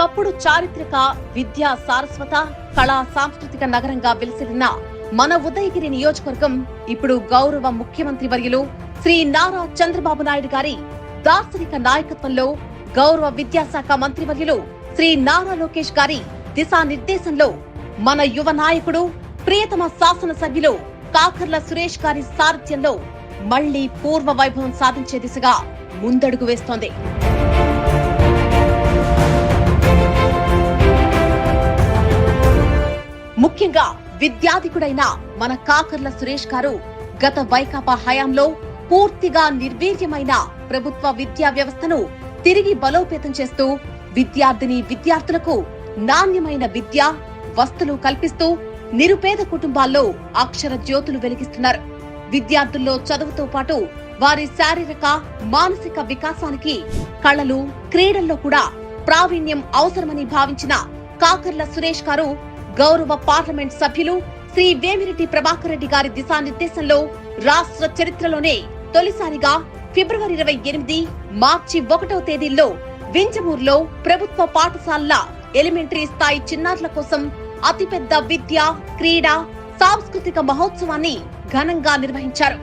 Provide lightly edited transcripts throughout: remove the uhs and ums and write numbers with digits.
ఒకప్పుడు చారిత్రక విద్యా సారస్వత కళా సాంస్కృతిక నగరంగా విలసిల్లిన మన ఉదయగిరి నియోజకవర్గం ఇప్పుడు గౌరవ ముఖ్యమంత్రి వర్యులు శ్రీ నారా చంద్రబాబు నాయుడు గారి దార్శనిక నాయకత్వంలో గౌరవ విద్యాశాఖ మంత్రివర్యులు శ్రీ నారా లోకేష్ గారి దిశానిర్దేశంలో మన యువ నాయకుడు ప్రియతమ శాసనసభ్యులు కాకర్ల సురేష్ గారి సారథ్యంలో మళ్లీ పూర్వ వైభవం సాధించే దిశగా ముందడుగు వేస్తోంది. ముఖ్యంగా విద్యాధికుడైన మన కాకర్ల సురేష్ గారు గత వైకాపా హయాంలో పూర్తిగా నిర్వీర్యమైన ప్రభుత్వ విద్యా వ్యవస్థను తిరిగి బలోపేతం చేస్తూ విద్యార్థిని విద్యార్థులకు నాణ్యమైన విద్య వసతులు కల్పిస్తూ నిరుపేద కుటుంబాల్లో అక్షర జ్యోతులు వెలిగిస్తున్నారు. విద్యార్థుల్లో చదువుతో పాటు వారి శారీరక మానసిక వికాసానికి కళలు క్రీడల్లో కూడా ప్రావీణ్యం అవసరమని భావించిన కాకర్ల సురేష్ గారు గౌరవ పార్లమెంట్ సభ్యులు శ్రీ వేమిరెడ్డి ప్రభాకర్ రెడ్డి గారి దిశానిర్దేశంలో రాష్ట్ర చరిత్రలోనే తొలిసారిగా ఫిబ్రవరి 28, మార్చి 1వ తేదీల్లో వింజమూరులో ప్రభుత్వ పాఠశాలల ఎలిమెంటరీ స్థాయి చిన్నారుల కోసం అతిపెద్ద విద్య క్రీడా సాంస్కృతిక మహోత్సవాన్ని ఘనంగా నిర్వహించారు.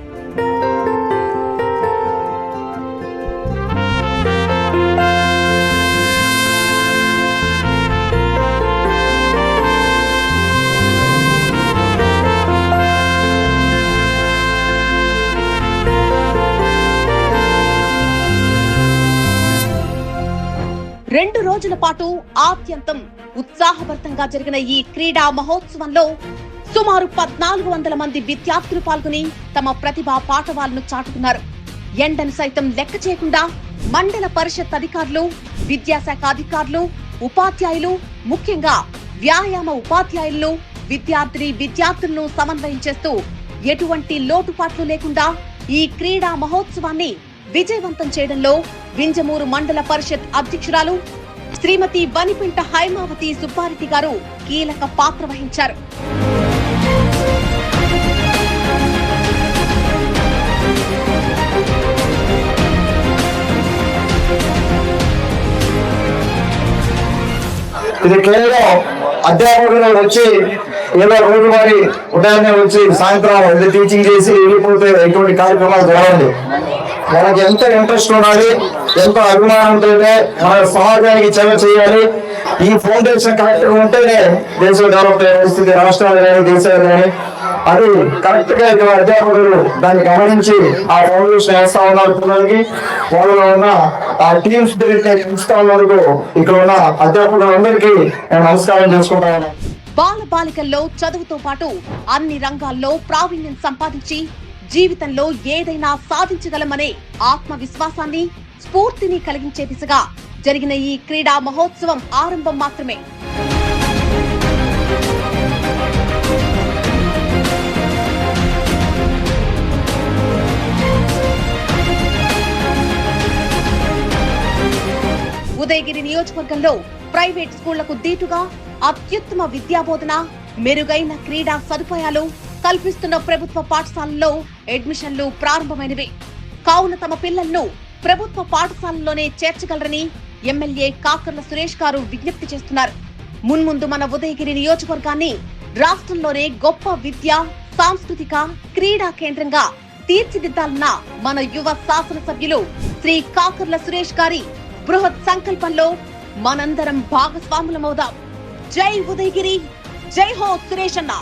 రెండు రోజుల పాటు ఆద్యంతం ఉత్సాహభరితంగా జరిగిన ఈ క్రీడా మహోత్సవంలో సుమారు 1400 మంది విద్యార్థులు పాల్గొని తమ ప్రతిభా పాఠవాలను చాటుకున్నారు. ఎండను సైతం లెక్క చేయకుండా మండల పరిషత్ అధికారులు, విద్యాశాఖ అధికారులు, ఉపాధ్యాయులు, ముఖ్యంగా వ్యాయామ ఉపాధ్యాయులను విద్యార్థులను సమన్వయం చేస్తూ ఎటువంటి లోటుపాట్లు లేకుండా ఈ క్రీడా మహోత్సవాన్ని విజయవంతం చేయడంలో వింజమూరు మండల పరిషత్ అధ్యక్షురాలు శ్రీమతి వనిపింట హైమావతి సుబ్బారెడ్డి గారు కీలక పాత్ర వహించారు. ఇది కేవలం అధ్యాపకులు వచ్చి ఏదో రోజు వారి ఉదయాన్నే వచ్చి సాయంత్రం టీచింగ్ చేసి వెళ్ళిపోతే ఎటువంటి కార్యక్రమాలు జరగదు. మనకి ఎంత ఇంట్రెస్ట్ ఉండాలి, ఎంత అభిమానం ఉంటేనే మన సమాజానికి సేవ చేయాలి. ఈ ఫౌండేషన్ కరెక్ట్ గా ఉంటేనే దేశం డెవలప్ చేస్తుంది, రాష్ట్రాలు కానీ దేశాలు కానీ. అది కరెక్ట్ గా అధ్యాపకులు దాన్ని గమనించి ఆ ఫౌండేషన్ వేస్తా ఉన్నారు. పిల్లలకి వాళ్ళలో ఉన్న ఆ టీమ్ స్పిరిట్ ఇస్తా ఉన్నందుకు ఇక్కడ ఉన్న అధ్యాపకులందరికీ నేను నమస్కారం చేసుకుంటాను. బాల బాలికల్లో చదువుతో పాటు అన్ని రంగాల్లో ప్రావీణ్యం సంపాదించి జీవితంలో ఏదైనా సాధించగలమనే ఆత్మవిశ్వాసాన్ని స్ఫూర్తిని కలిగించే దిశగా జరిగిన ఈ క్రీడా మహోత్సవం ఆరంభం మాత్రమే. ఉదయగిరి నియోజకవర్గంలో ప్రైవేట్ స్కూళ్లకు దీటుగా అత్యుత్తమ విద్యాబోధన, మెరుగైన క్రీడా సదుపాయాలు కల్పిస్తున్న ప్రభుత్వ పాఠశాలల్లో అడ్మిషన్లు ప్రారంభమైనవి. కావున తమ పిల్లలను ప్రభుత్వ పాఠశాలల్లోనే చేర్చగలరని ఎమ్మెల్యే కాకర్ల సురేష్ గారు విజ్ఞప్తి చేస్తున్నారు. మున్ముందు మన ఉదయగిరి నియోజకవర్గాన్ని రాష్ట్రంలోనే గొప్ప విద్య సాంస్కృతిక క్రీడా కేంద్రంగా తీర్చిదిద్దాలన్న మన యువ శాసనసభ్యులు శ్రీ కాకర్ల సురేష్ గారి బృహత్ సంకల్పంలో మనందరం భాగస్వాములమవుదాం. జై ఉదయగిరి, జై హో సురేష్ అన్న.